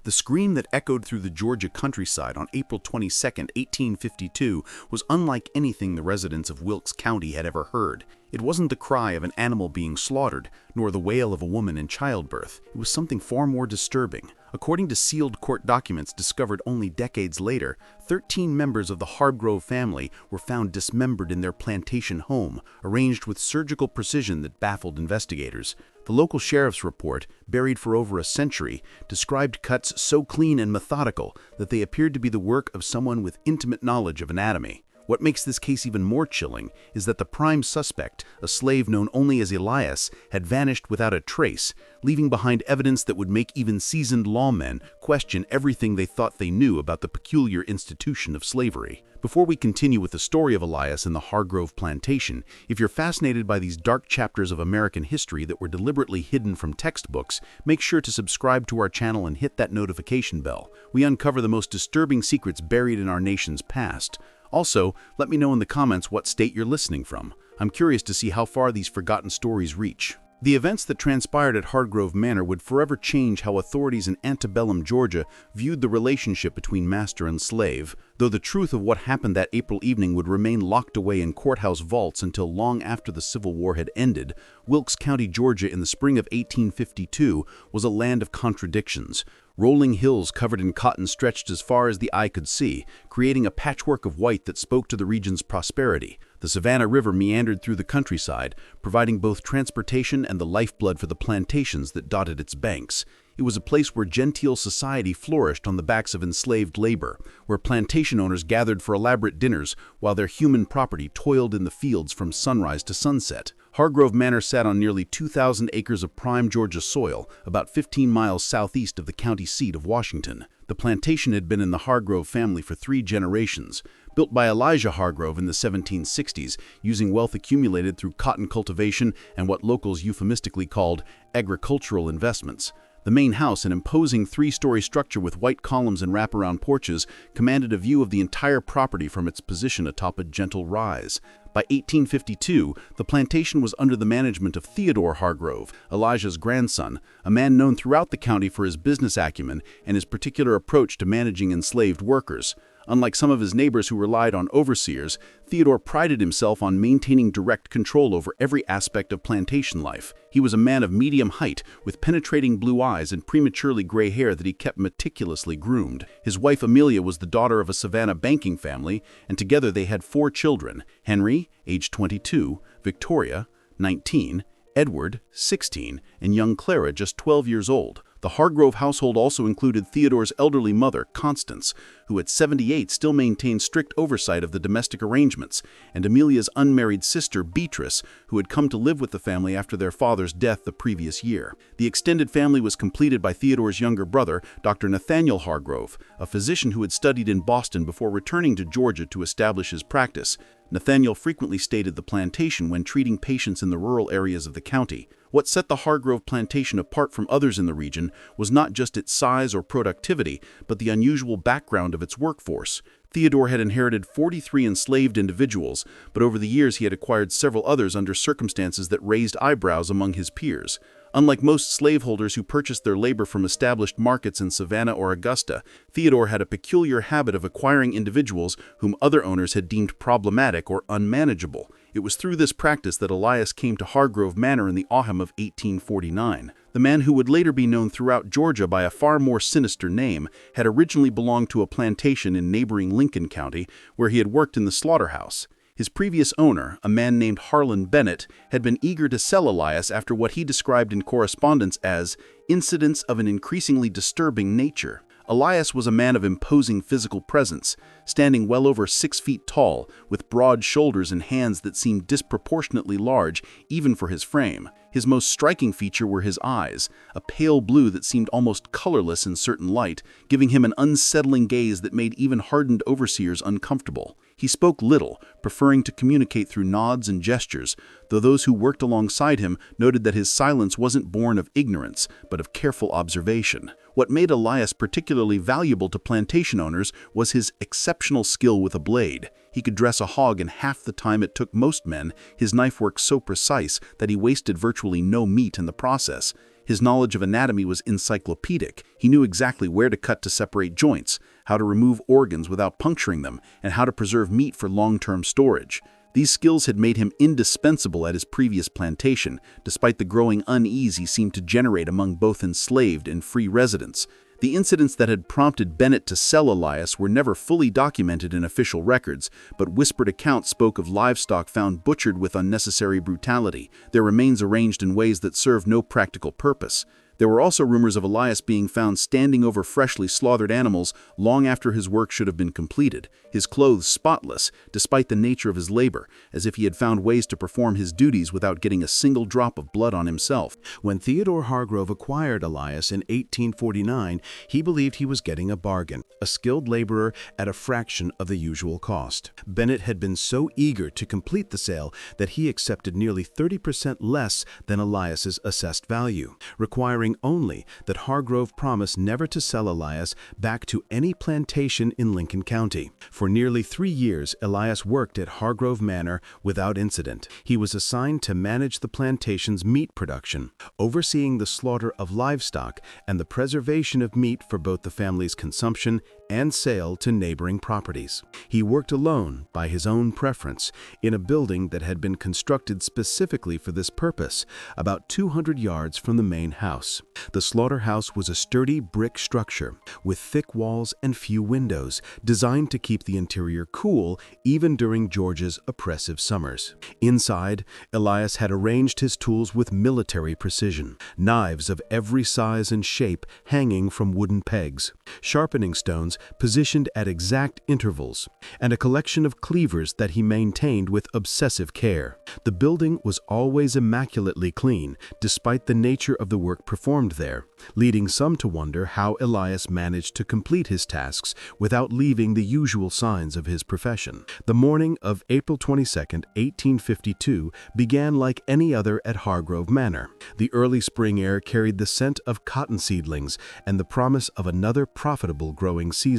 The scream that echoed through the Georgia countryside on April 22, 1852, was unlike anything the residents of Wilkes County had ever heard. It wasn't the cry of an animal being slaughtered, nor the wail of a woman in childbirth. It was something far more disturbing. According to sealed court documents discovered only decades later, 13 members of the Hargrove family were found dismembered in their plantation home, arranged with surgical precision that baffled investigators. The local sheriff's report, buried for over a century, described cuts so clean and methodical that they appeared to be the work of someone with intimate knowledge of anatomy. What makes this case even more chilling is that the prime suspect, a slave known only as Elias, had vanished without a trace, leaving behind evidence that would make even seasoned lawmen question everything they thought they knew about the peculiar institution of slavery. Before we continue with the story of Elias and the Hargrove Plantation, if you're fascinated by these dark chapters of American history that were deliberately hidden from textbooks, make sure to subscribe to our channel and hit that notification bell. We uncover the most disturbing secrets buried in our nation's past. Also, let me know in the comments what state you're listening from. I'm curious to see how far these forgotten stories reach. The events that transpired at Hargrove Manor would forever change how authorities in antebellum Georgia viewed the relationship between master and slave, though the truth of what happened that April evening would remain locked away in courthouse vaults until long after the Civil War had ended. Wilkes County, Georgia in the spring of 1852 was a land of contradictions. Rolling hills covered in cotton stretched as far as the eye could see, creating a patchwork of white that spoke to the region's prosperity. The Savannah River meandered through the countryside, providing both transportation and the lifeblood for the plantations that dotted its banks. It was a place where genteel society flourished on the backs of enslaved labor, where plantation owners gathered for elaborate dinners while their human property toiled in the fields from sunrise to sunset. Hargrove Manor sat on nearly 2,000 acres of prime Georgia soil, about 15 miles southeast of the county seat of Washington. The plantation had been in the Hargrove family for 3 generations. Built by Elijah Hargrove in the 1760s, using wealth accumulated through cotton cultivation and what locals euphemistically called agricultural investments. The main house, an imposing 3-story structure with white columns and wraparound porches, commanded a view of the entire property from its position atop a gentle rise. By 1852, the plantation was under the management of Theodore Hargrove, Elijah's grandson, a man known throughout the county for his business acumen and his particular approach to managing enslaved workers. Unlike some of his neighbors who relied on overseers, Theodore prided himself on maintaining direct control over every aspect of plantation life. He was a man of medium height, with penetrating blue eyes and prematurely gray hair that he kept meticulously groomed. His wife Amelia was the daughter of a Savannah banking family, and together they had 4 children: Henry, age 22, Victoria, 19, Edward, 16, and young Clara, just 12 years old. The Hargrove household also included Theodore's elderly mother, Constance, who at 78 still maintained strict oversight of the domestic arrangements, and Amelia's unmarried sister, Beatrice, who had come to live with the family after their father's death the previous year. The extended family was completed by Theodore's younger brother, Dr. Nathaniel Hargrove, a physician who had studied in Boston before returning to Georgia to establish his practice. Nathaniel frequently stayed at the plantation when treating patients in the rural areas of the county. What set the Hargrove plantation apart from others in the region was not just its size or productivity, but the unusual background of its workforce. Theodore had inherited 43 enslaved individuals, but over the years he had acquired several others under circumstances that raised eyebrows among his peers. Unlike most slaveholders who purchased their labor from established markets in Savannah or Augusta, Theodore had a peculiar habit of acquiring individuals whom other owners had deemed problematic or unmanageable. It was through this practice that Elias came to Hargrove Manor in the autumn of 1849. The man, who would later be known throughout Georgia by a far more sinister name, had originally belonged to a plantation in neighboring Lincoln County, where he had worked in the slaughterhouse. His previous owner, a man named Harlan Bennett, had been eager to sell Elias after what he described in correspondence as incidents of an increasingly disturbing nature. Elias was a man of imposing physical presence, standing well over 6 feet tall, with broad shoulders and hands that seemed disproportionately large even for his frame. His most striking feature were his eyes, a pale blue that seemed almost colorless in certain light, giving him an unsettling gaze that made even hardened overseers uncomfortable. He spoke little, preferring to communicate through nods and gestures, though those who worked alongside him noted that his silence wasn't born of ignorance, but of careful observation. What made Elias particularly valuable to plantation owners was his exceptional skill with a blade. He could dress a hog in half the time it took most men, his knife work so precise that he wasted virtually no meat in the process. His knowledge of anatomy was encyclopedic. He knew exactly where to cut to separate joints, how to remove organs without puncturing them, and how to preserve meat for long-term storage. These skills had made him indispensable at his previous plantation, despite the growing unease he seemed to generate among both enslaved and free residents. The incidents that had prompted Bennett to sell Elias were never fully documented in official records, but whispered accounts spoke of livestock found butchered with unnecessary brutality, their remains arranged in ways that served no practical purpose. There were also rumors of Elias being found standing over freshly slaughtered animals long after his work should have been completed, his clothes spotless, despite the nature of his labor, as if he had found ways to perform his duties without getting a single drop of blood on himself. When Theodore Hargrove acquired Elias in 1849, he believed he was getting a bargain, a skilled laborer at a fraction of the usual cost. Bennett had been so eager to complete the sale that he accepted nearly 30% less than Elias's assessed value, requiring only that Hargrove promise never to sell Elias back to any plantation in Lincoln County. For nearly 3 years, Elias worked at Hargrove Manor without incident. He was assigned to manage the plantation's meat production, overseeing the slaughter of livestock and the preservation of meat for both the family's consumption and sale to neighboring properties. He worked alone, by his own preference, in a building that had been constructed specifically for this purpose, about 200 yards from the main house. The slaughterhouse was a sturdy brick structure, with thick walls and few windows, designed to keep the interior cool even during Georgia's oppressive summers. Inside, Elias had arranged his tools with military precision, knives of every size and shape hanging from wooden pegs, sharpening stones positioned at exact intervals, and a collection of cleavers that he maintained with obsessive care. The building was always immaculately clean, despite the nature of the work performed there, leading some to wonder how Elias managed to complete his tasks without leaving the usual signs of his profession. The morning of April 22, 1852, began like any other at Hargrove Manor. The early spring air carried the scent of cotton seedlings and the promise of another profitable growing season.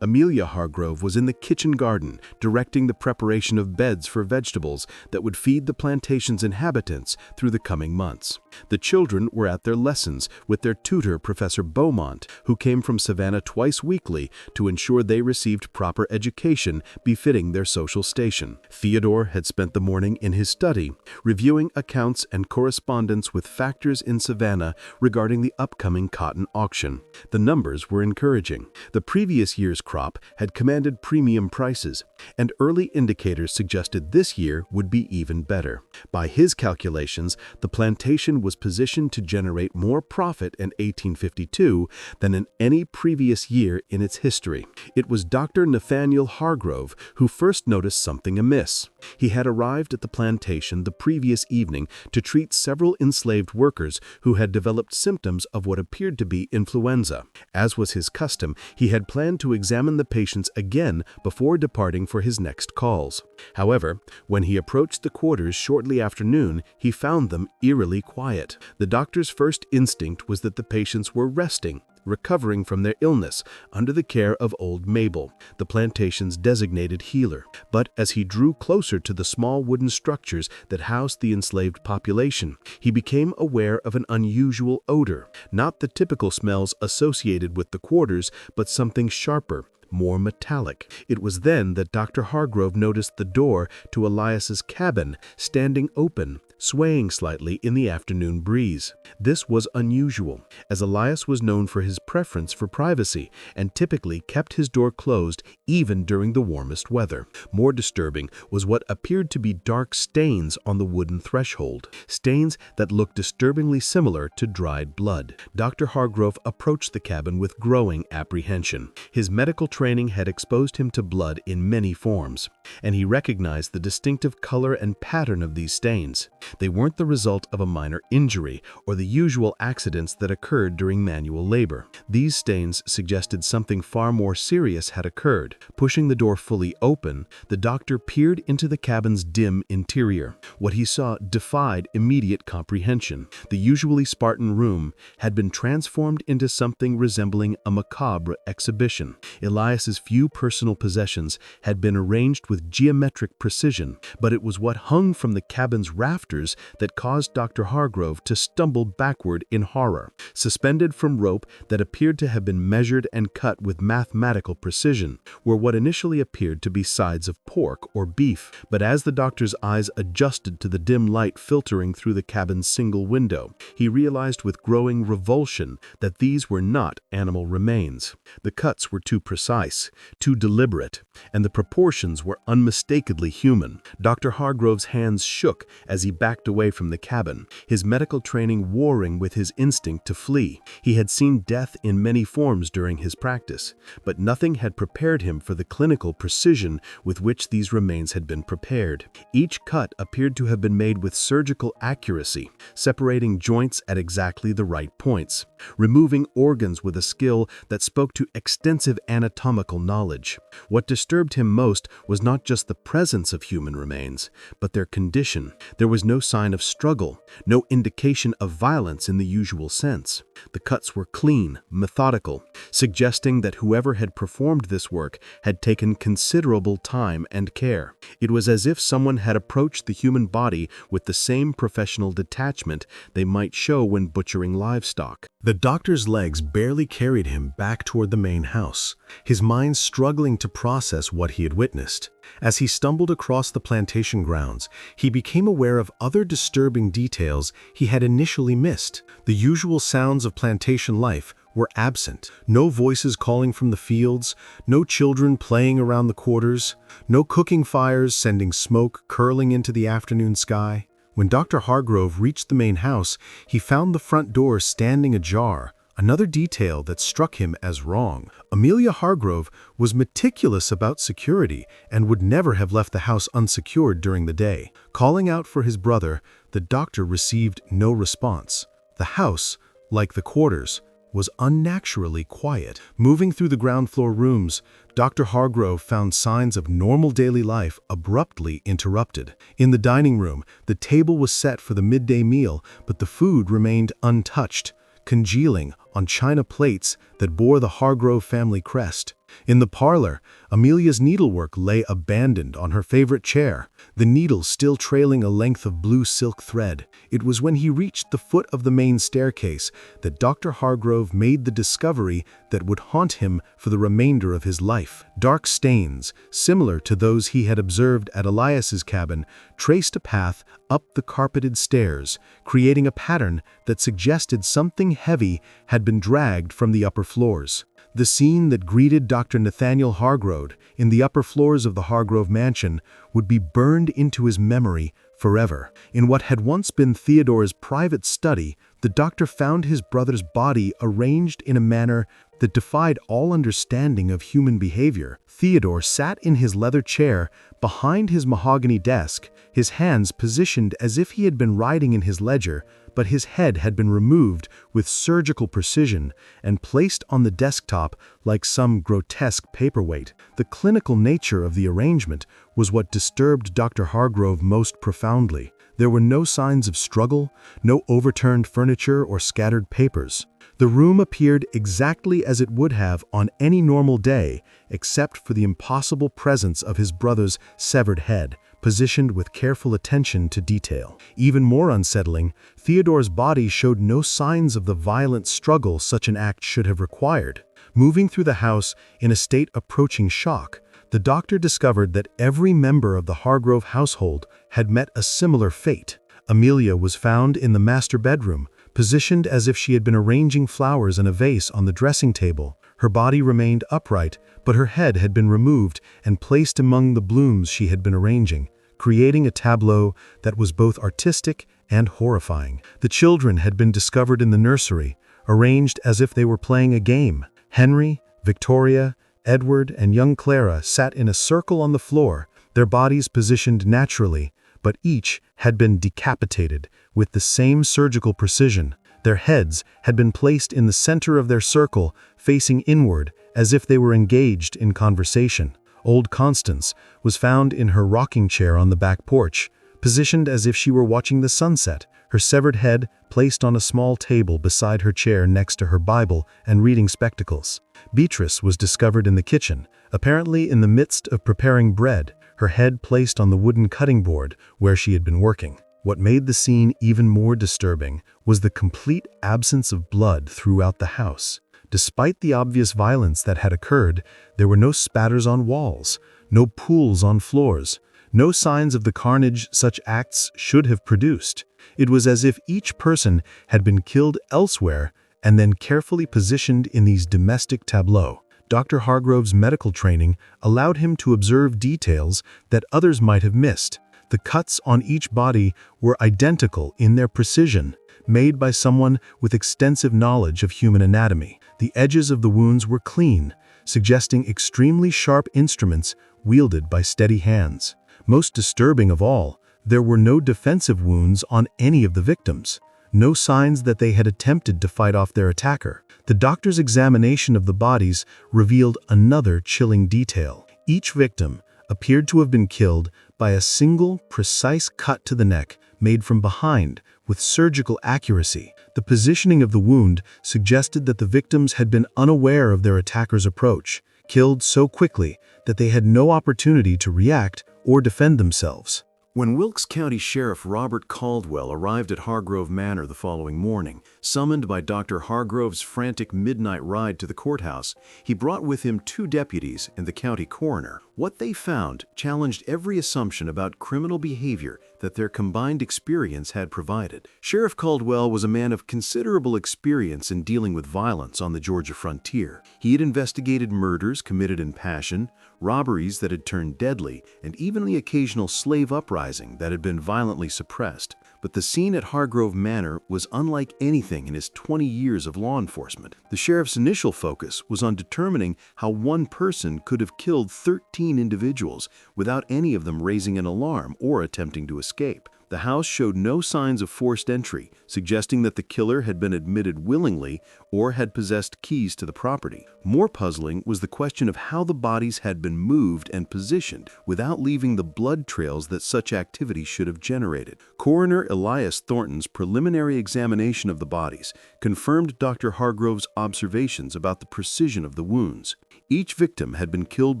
Amelia Hargrove was in the kitchen garden, directing the preparation of beds for vegetables that would feed the plantation's inhabitants through the coming months. The children were at their lessons with their tutor, Professor Beaumont, who came from Savannah twice weekly to ensure they received proper education befitting their social station. Theodore had spent the morning in his study, reviewing accounts and correspondence with factors in Savannah regarding the upcoming cotton auction. The numbers were encouraging. The previous year's crop had commanded premium prices, and early indicators suggested this year would be even better. By his calculations, the plantation was positioned to generate more profit in 1852 than in any previous year in its history. It was Dr. Nathaniel Hargrove who first noticed something amiss. He had arrived at the plantation the previous evening to treat several enslaved workers who had developed symptoms of what appeared to be influenza. As was his custom, he had planned to examine the patients again before departing for his next calls. However, when he approached the quarters shortly after noon, he found them eerily quiet. The doctor's first instinct was that the patients were resting, recovering from their illness under the care of old Mabel, the plantation's designated healer. But as he drew closer to the small wooden structures that housed the enslaved population, he became aware of an unusual odor, not the typical smells associated with the quarters, but something sharper, more metallic. It was then that Dr. Hargrove noticed the door to Elias's cabin standing open, swaying slightly in the afternoon breeze. This was unusual, as Elias was known for his preference for privacy and typically kept his door closed even during the warmest weather. More disturbing was what appeared to be dark stains on the wooden threshold, stains that looked disturbingly similar to dried blood. Dr. Hargrove approached the cabin with growing apprehension. His medical training had exposed him to blood in many forms, and he recognized the distinctive color and pattern of these stains. They weren't the result of a minor injury or the usual accidents that occurred during manual labor. These stains suggested something far more serious had occurred. Pushing the door fully open, the doctor peered into the cabin's dim interior. What he saw defied immediate comprehension. The usually Spartan room had been transformed into something resembling a macabre exhibition. Elias's few personal possessions had been arranged with geometric precision, but it was what hung from the cabin's rafters doctors that caused Dr. Hargrove to stumble backward in horror. Suspended from rope that appeared to have been measured and cut with mathematical precision were what initially appeared to be sides of pork or beef, but as the doctor's eyes adjusted to the dim light filtering through the cabin's single window, he realized with growing revulsion that these were not animal remains. The cuts were too precise, too deliberate, and the proportions were unmistakably human. Dr. Hargrove's hands shook as he backed away from the cabin, his medical training warring with his instinct to flee. He had seen death in many forms during his practice, but nothing had prepared him for the clinical precision with which these remains had been prepared. Each cut appeared to have been made with surgical accuracy, separating joints at exactly the right points, removing organs with a skill that spoke to extensive anatomical knowledge. What disturbed him most was not just the presence of human remains, but their condition. There was no sign of struggle, no indication of violence in the usual sense. The cuts were clean, methodical, suggesting that whoever had performed this work had taken considerable time and care. It was as if someone had approached the human body with the same professional detachment they might show when butchering livestock. The doctor's legs barely carried him back toward the main house, his mind struggling to process what he had witnessed. As he stumbled across the plantation grounds, he became aware of other disturbing details he had initially missed. The usual sounds of plantation life were absent. No voices calling from the fields, no children playing around the quarters, no cooking fires sending smoke curling into the afternoon sky. When Dr. Hargrove reached the main house, he found the front door standing ajar, another detail that struck him as wrong. Amelia Hargrove was meticulous about security and would never have left the house unsecured during the day. Calling out for his brother, the doctor received no response. The house, like the quarters, was unnaturally quiet. Moving through the ground floor rooms, Dr. Hargrove found signs of normal daily life abruptly interrupted. In the dining room, the table was set for the midday meal, but the food remained untouched, congealing on china plates that bore the Hargrove family crest. In the parlor, Amelia's needlework lay abandoned on her favorite chair, the needle still trailing a length of blue silk thread. It was when he reached the foot of the main staircase that Dr. Hargrove made the discovery that would haunt him for the remainder of his life. Dark stains, similar to those he had observed at Elias's cabin, traced a path up the carpeted stairs, creating a pattern that suggested something heavy had been dragged from the upper floors. The scene that greeted Dr. Nathaniel Hargrove in the upper floors of the Hargrove mansion would be burned into his memory forever. In what had once been Theodore's private study, the doctor found his brother's body arranged in a manner that defied all understanding of human behavior. Theodore sat in his leather chair behind his mahogany desk, his hands positioned as if he had been writing in his ledger, but his head had been removed with surgical precision and placed on the desktop like some grotesque paperweight. The clinical nature of the arrangement was what disturbed Dr. Hargrove most profoundly. There were no signs of struggle, no overturned furniture or scattered papers. The room appeared exactly as it would have on any normal day, except for the impossible presence of his brother's severed head, positioned with careful attention to detail. Even more unsettling, Theodore's body showed no signs of the violent struggle such an act should have required. Moving through the house in a state approaching shock, the doctor discovered that every member of the Hargrove household had met a similar fate. Amelia was found in the master bedroom, positioned as if she had been arranging flowers in a vase on the dressing table. Her body remained upright, but her head had been removed and placed among the blooms she had been arranging, creating a tableau that was both artistic and horrifying. The children had been discovered in the nursery, arranged as if they were playing a game. Henry, Victoria, Edward, and young Clara sat in a circle on the floor, their bodies positioned naturally, but each had been decapitated with the same surgical precision. Their heads had been placed in the center of their circle, facing inward, as if they were engaged in conversation. Old Constance was found in her rocking chair on the back porch, positioned as if she were watching the sunset, her severed head placed on a small table beside her chair next to her Bible and reading spectacles. Beatrice was discovered in the kitchen, apparently in the midst of preparing bread, her head placed on the wooden cutting board where she had been working. What made the scene even more disturbing was the complete absence of blood throughout the house. Despite the obvious violence that had occurred, there were no spatters on walls, no pools on floors, no signs of the carnage such acts should have produced. It was as if each person had been killed elsewhere and then carefully positioned in these domestic tableaux. Dr. Hargrove's medical training allowed him to observe details that others might have missed. The cuts on each body were identical in their precision, made by someone with extensive knowledge of human anatomy. The edges of the wounds were clean, suggesting extremely sharp instruments wielded by steady hands. Most disturbing of all, there were no defensive wounds on any of the victims, no signs that they had attempted to fight off their attacker. The doctor's examination of the bodies revealed another chilling detail. Each victim appeared to have been killed by a single, precise cut to the neck made from behind with surgical accuracy. The positioning of the wound suggested that the victims had been unaware of their attacker's approach, killed so quickly that they had no opportunity to react or defend themselves. When Wilkes County Sheriff Robert Caldwell arrived at Hargrove Manor the following morning, summoned by Dr. Hargrove's frantic midnight ride to the courthouse, he brought with him 2 deputies and the county coroner. What they found challenged every assumption about criminal behavior that their combined experience had provided. Sheriff Caldwell was a man of considerable experience in dealing with violence on the Georgia frontier. He had investigated murders committed in passion, robberies that had turned deadly, and even the occasional slave uprising that had been violently suppressed. But the scene at Hargrove Manor was unlike anything in his 20 years of law enforcement. The sheriff's initial focus was on determining how one person could have killed 13 individuals without any of them raising an alarm or attempting to escape. The house showed no signs of forced entry, suggesting that the killer had been admitted willingly or had possessed keys to the property. More puzzling was the question of how the bodies had been moved and positioned without leaving the blood trails that such activity should have generated. Coroner Elias Thornton's preliminary examination of the bodies confirmed Dr. Hargrove's observations about the precision of the wounds. Each victim had been killed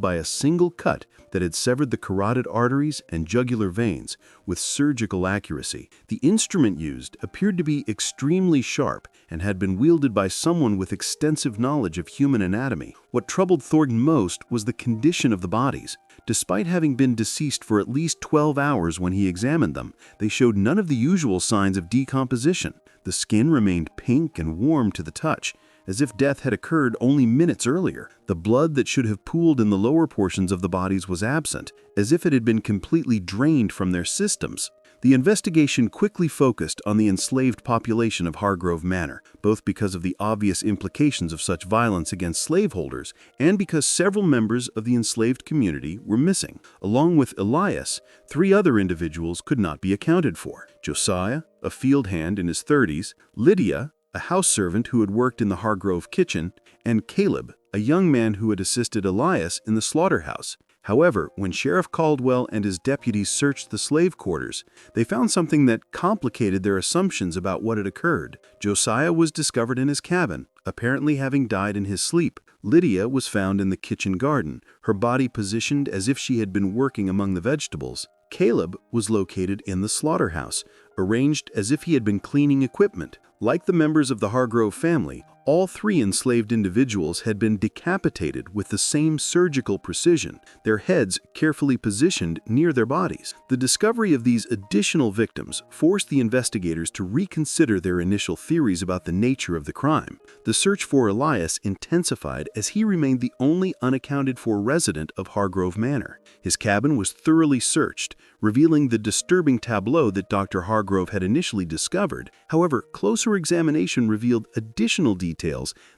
by a single cut that had severed the carotid arteries and jugular veins with surgical accuracy. The instrument used appeared to be extremely sharp and had been wielded by someone with extensive knowledge of human anatomy. What troubled Thornton most was the condition of the bodies. Despite having been deceased for at least 12 hours when he examined them, they showed none of the usual signs of decomposition. The skin remained pink and warm to the touch, as if death had occurred only minutes earlier. The blood that should have pooled in the lower portions of the bodies was absent, as if it had been completely drained from their systems. The investigation quickly focused on the enslaved population of Hargrove Manor, both because of the obvious implications of such violence against slaveholders and because several members of the enslaved community were missing. Along with Elias, 3 other individuals could not be accounted for: Josiah, a field hand in his 30s, Lydia, a house servant who had worked in the Hargrove kitchen, and Caleb, a young man who had assisted Elias in the slaughterhouse. However, when Sheriff Caldwell and his deputies searched the slave quarters, they found something that complicated their assumptions about what had occurred. Josiah was discovered in his cabin, apparently having died in his sleep. Lydia was found in the kitchen garden, her body positioned as if she had been working among the vegetables. Caleb was located in the slaughterhouse, arranged as if he had been cleaning equipment. Like the members of the Hargrove family, all 3 enslaved individuals had been decapitated with the same surgical precision, their heads carefully positioned near their bodies. The discovery of these additional victims forced the investigators to reconsider their initial theories about the nature of the crime. The search for Elias intensified as he remained the only unaccounted-for resident of Hargrove Manor. His cabin was thoroughly searched, revealing the disturbing tableau that Dr. Hargrove had initially discovered. However, closer examination revealed additional details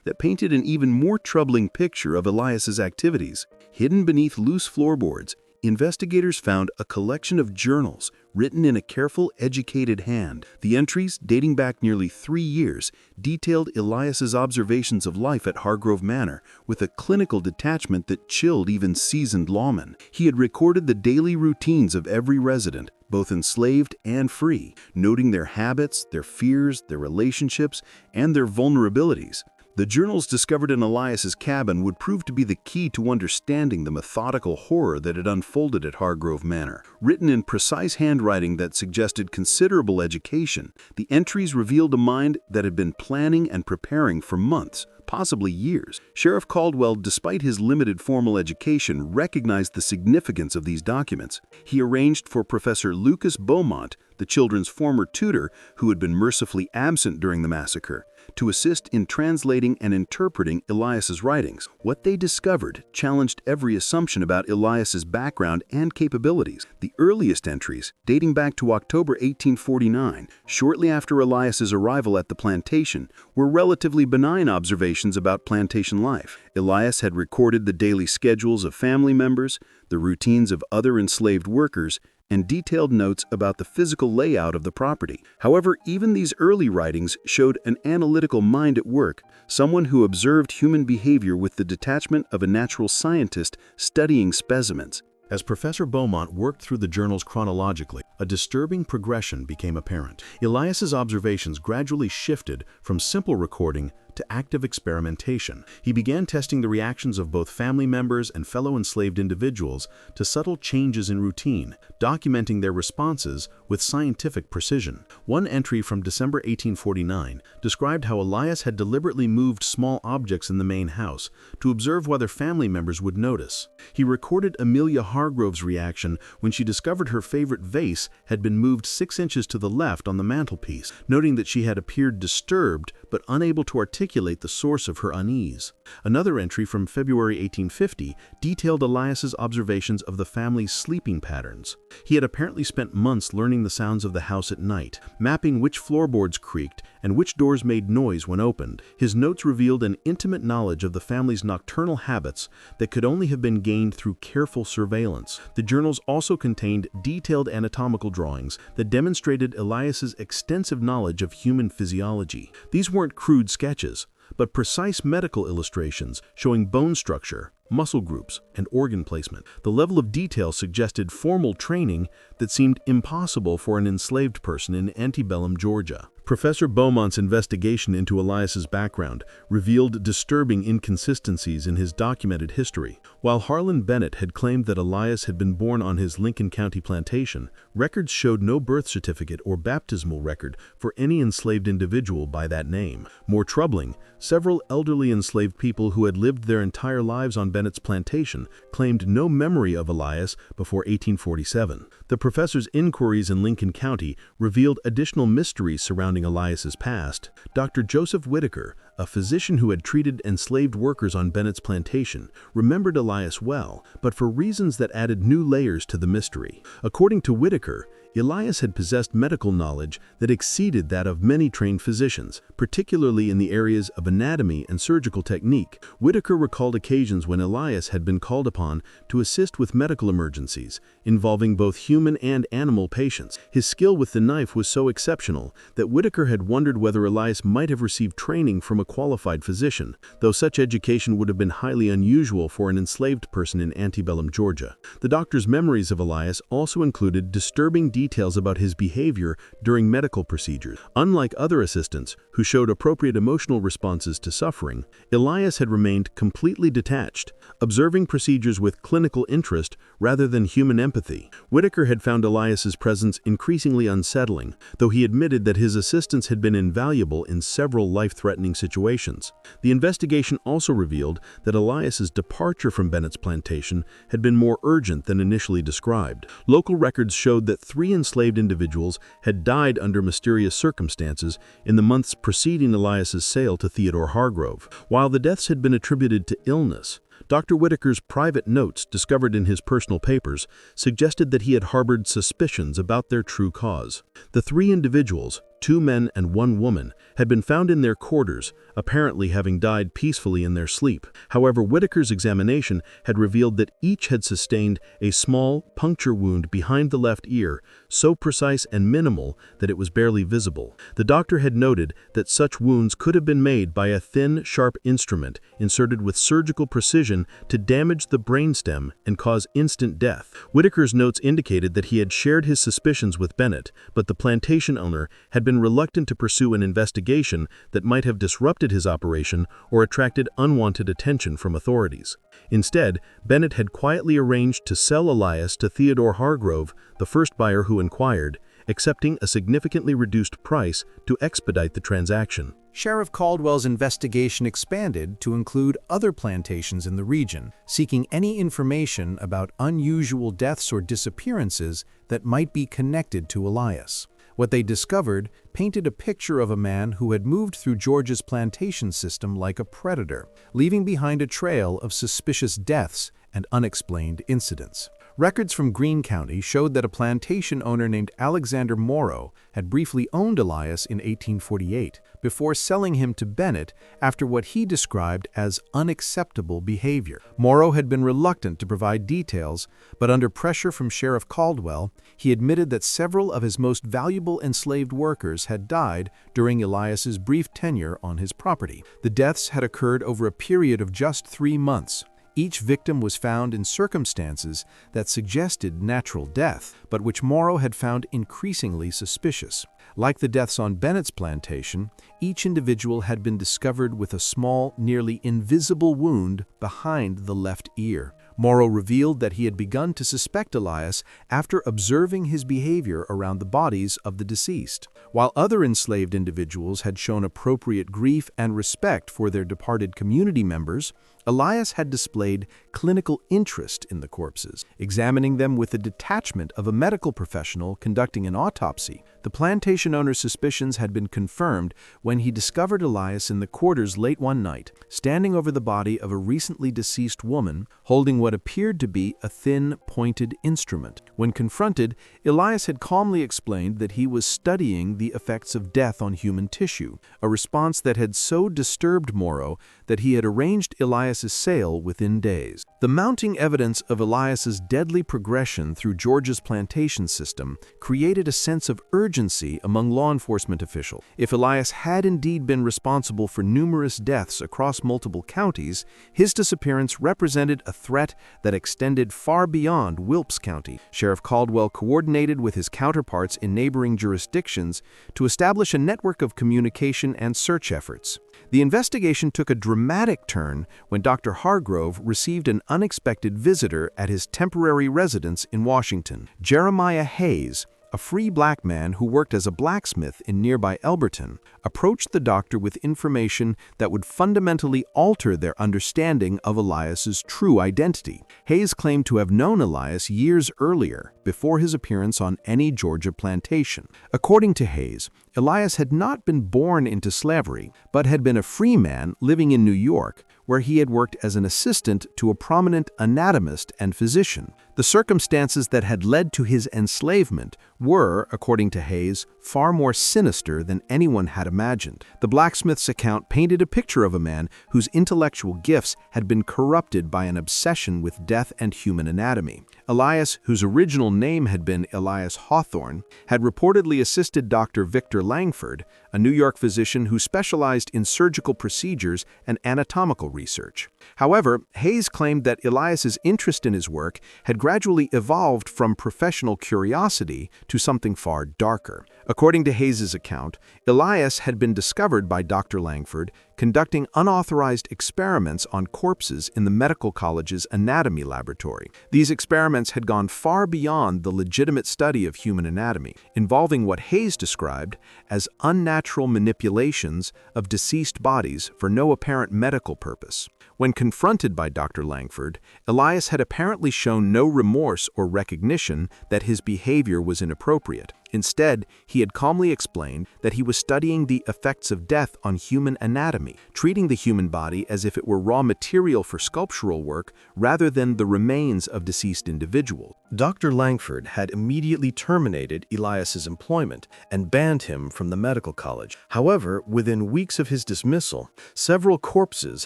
that painted an even more troubling picture of Elias's activities. Hidden beneath loose floorboards, investigators found a collection of journals written in a careful, educated hand. The entries, dating back nearly 3 years, detailed Elias's observations of life at Hargrove Manor with a clinical detachment that chilled even seasoned lawmen. He had recorded the daily routines of every resident, both enslaved and free, noting their habits, their fears, their relationships, and their vulnerabilities. The journals discovered in Elias's cabin would prove to be the key to understanding the methodical horror that had unfolded at Hargrove Manor. Written in precise handwriting that suggested considerable education, the entries revealed a mind that had been planning and preparing for months, possibly years. Sheriff Caldwell, despite his limited formal education, recognized the significance of these documents. He arranged for Professor Lucas Beaumont, the children's former tutor who had been mercifully absent during the massacre, to assist in translating and interpreting Elias's writings. What they discovered challenged every assumption about Elias's background and capabilities. The earliest entries, dating back to October 1849, shortly after Elias's arrival at the plantation, were relatively benign observations about plantation life. Elias had recorded the daily schedules of family members, the routines of other enslaved workers, and detailed notes about the physical layout of the property. However, even these early writings showed an analytical mind at work, someone who observed human behavior with the detachment of a natural scientist studying specimens. As Professor Beaumont worked through the journals chronologically, a disturbing progression became apparent. Elias's observations gradually shifted from simple recording to active experimentation. He began testing the reactions of both family members and fellow enslaved individuals to subtle changes in routine, documenting their responses with scientific precision. One entry from December 1849 described how Elias had deliberately moved small objects in the main house to observe whether family members would notice. He recorded Amelia Hargrove's reaction when she discovered her favorite vase had been moved 6 inches to the left on the mantelpiece, noting that she had appeared disturbed but unable to articulate the source of her unease. Another entry from February 1850 detailed Elias's observations of the family's sleeping patterns. He had apparently spent months learning the sounds of the house at night, mapping which floorboards creaked and which doors made noise when opened. His notes revealed an intimate knowledge of the family's nocturnal habits that could only have been gained through careful surveillance. The journals also contained detailed anatomical drawings that demonstrated Elias's extensive knowledge of human physiology. These weren't crude sketches, but precise medical illustrations showing bone structure, muscle groups, and organ placement. The level of detail suggested formal training that seemed impossible for an enslaved person in antebellum Georgia. Professor Beaumont's investigation into Elias's background revealed disturbing inconsistencies in his documented history. While Harlan Bennett had claimed that Elias had been born on his Lincoln County plantation, records showed no birth certificate or baptismal record for any enslaved individual by that name. More troubling, several elderly enslaved people who had lived their entire lives on Bennett's plantation claimed no memory of Elias before 1847. The professor's inquiries in Lincoln County revealed additional mysteries surrounding Elias's past. Dr. Joseph Whitaker, a physician who had treated enslaved workers on Bennett's plantation, remembered Elias well, but for reasons that added new layers to the mystery. According to Whitaker, Elias had possessed medical knowledge that exceeded that of many trained physicians, particularly in the areas of anatomy and surgical technique. Whitaker recalled occasions when Elias had been called upon to assist with medical emergencies, involving both human and animal patients. His skill with the knife was so exceptional that Whitaker had wondered whether Elias might have received training from a qualified physician, though such education would have been highly unusual for an enslaved person in antebellum Georgia. The doctor's memories of Elias also included disturbing details about his behavior during medical procedures. Unlike other assistants who showed appropriate emotional responses to suffering, Elias had remained completely detached, observing procedures with clinical interest rather than human empathy. Whitaker had found Elias's presence increasingly unsettling, though he admitted that his assistance had been invaluable in several life-threatening situations. The investigation also revealed that Elias's departure from Bennett's plantation had been more urgent than initially described. Local records showed that 3 enslaved individuals had died under mysterious circumstances in the months preceding Elias's sale to Theodore Hargrove. While the deaths had been attributed to illness, Dr. Whitaker's private notes, discovered in his personal papers, suggested that he had harbored suspicions about their true cause. The 3 individuals, 2 men and 1 woman, had been found in their quarters, apparently having died peacefully in their sleep. However, Whitaker's examination had revealed that each had sustained a small puncture wound behind the left ear, so precise and minimal that it was barely visible. The doctor had noted that such wounds could have been made by a thin, sharp instrument inserted with surgical precision to damage the brainstem and cause instant death. Whitaker's notes indicated that he had shared his suspicions with Bennett, but the plantation owner had been been reluctant to pursue an investigation that might have disrupted his operation or attracted unwanted attention from authorities. Instead, Bennett had quietly arranged to sell Elias to Theodore Hargrove, the first buyer who inquired, accepting a significantly reduced price to expedite the transaction. Sheriff Caldwell's investigation expanded to include other plantations in the region, seeking any information about unusual deaths or disappearances that might be connected to Elias. What they discovered painted a picture of a man who had moved through Georgia's plantation system like a predator, leaving behind a trail of suspicious deaths and unexplained incidents. Records from Greene County showed that a plantation owner named Alexander Morrow had briefly owned Elias in 1848 before selling him to Bennett after what he described as unacceptable behavior. Morrow had been reluctant to provide details, but under pressure from Sheriff Caldwell, he admitted that several of his most valuable enslaved workers had died during Elias's brief tenure on his property. The deaths had occurred over a period of just 3 months. Each victim was found in circumstances that suggested natural death, but which Morrow had found increasingly suspicious. Like the deaths on Bennett's plantation, each individual had been discovered with a small, nearly invisible wound behind the left ear. Morrow revealed that he had begun to suspect Elias after observing his behavior around the bodies of the deceased. While other enslaved individuals had shown appropriate grief and respect for their departed community members, Elias had displayed clinical interest in the corpses, examining them with the detachment of a medical professional conducting an autopsy. The plantation owner's suspicions had been confirmed when he discovered Elias in the quarters late one night, standing over the body of a recently deceased woman, holding what appeared to be a thin, pointed instrument. When confronted, Elias had calmly explained that he was studying the effects of death on human tissue, a response that had so disturbed Morrow that he had arranged Elias's sale within days. The mounting evidence of Elias's deadly progression through Georgia's plantation system created a sense of urgency among law enforcement officials. If Elias had indeed been responsible for numerous deaths across multiple counties, his disappearance represented a threat that extended far beyond Wilkes County. Sheriff Caldwell coordinated with his counterparts in neighboring jurisdictions to establish a network of communication and search efforts. The investigation took a dramatic turn when Dr. Hargrove received an unexpected visitor at his temporary residence in Washington. Jeremiah Hayes, a free black man who worked as a blacksmith in nearby Elberton, approached the doctor with information that would fundamentally alter their understanding of Elias's true identity. Hayes claimed to have known Elias years earlier, before his appearance on any Georgia plantation. According to Hayes, Elias had not been born into slavery, but had been a free man living in New York, where he had worked as an assistant to a prominent anatomist and physician. The circumstances that had led to his enslavement were, according to Hayes, far more sinister than anyone had imagined. The blacksmith's account painted a picture of a man whose intellectual gifts had been corrupted by an obsession with death and human anatomy. Elias, whose original name had been Elias Hawthorne, had reportedly assisted Dr. Victor Langford, a New York physician who specialized in surgical procedures and anatomical research. However, Hayes claimed that Elias's interest in his work had gradually evolved from professional curiosity to something far darker. According to Hayes's account, Elias had been discovered by Dr. Langford conducting unauthorized experiments on corpses in the medical college's anatomy laboratory. These experiments had gone far beyond the legitimate study of human anatomy, involving what Hayes described as unnatural manipulations of deceased bodies for no apparent medical purpose. When confronted by Dr. Langford, Elias had apparently shown no remorse or recognition that his behavior was inappropriate. Instead, he had calmly explained that he was studying the effects of death on human anatomy, treating the human body as if it were raw material for sculptural work rather than the remains of deceased individuals. Dr. Langford had immediately terminated Elias's employment and banned him from the medical college. However, within weeks of his dismissal, several corpses